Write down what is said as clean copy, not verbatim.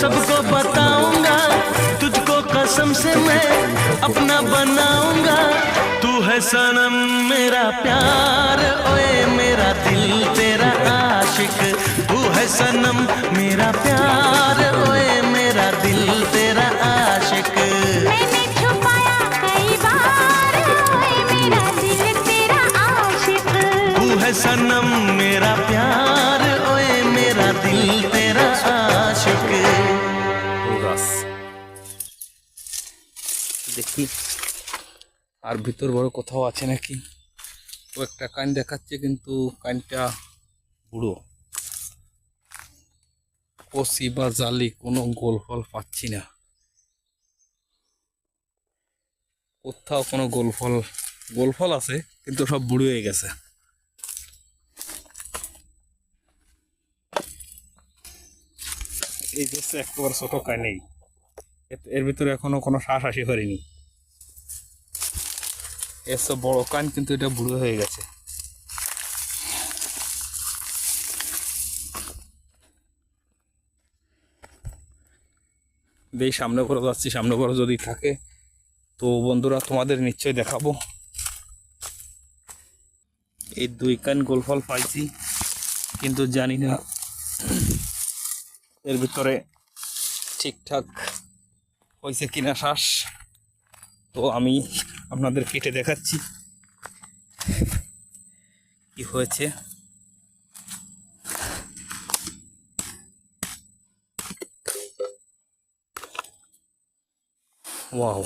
सबको बताऊंगा, तुझको कसम से मैं अपना बनाऊंगा। तू है सनम मेरा प्यार, ओए मेरा दिल तेरा आशिक। तू है सनम मेरा प्यार, ओए मेरा दिल तेरा आशिक। मैंने छुपाया कई बार, ओए मेरा दिल तेरा आशिक। तू है सनम मेरा प्यार, ओए मेरा दिल तेरा आशिक। গাছ দেখি আর ভিতর বড় কোথাও আছে নাকি। ও একটা কান দেখাচ্ছে কিন্তু কানটা বুড়ো। কচি বা জালি কোনো গোল ফল পাচ্ছি না, কোথাও কোনো গোল ফল আছে কিন্তু সব বুড়ো হয়ে গেছে। এই যে একেবারে ছোট কান নেই, এর ভিতরে এখনো কোনো শ্বাস আসি করেনি। এর সব বড় কান কিন্তু এটা বুড়ো হয়ে গেছে। এই সামনে করে যাচ্ছি, সামনে করে যদি থাকে তো বন্ধুরা তোমাদের নিশ্চয়ই দেখাবো। এই দুই কান গোল ফল পাইছি কিন্তু জানি না এর ভিতরে ঠিকঠাক হয়েছে কিনা শ্বাস। তো আমি আপনাদের কেটে দেখাচ্ছি কি হয়েছে। ওয়াও।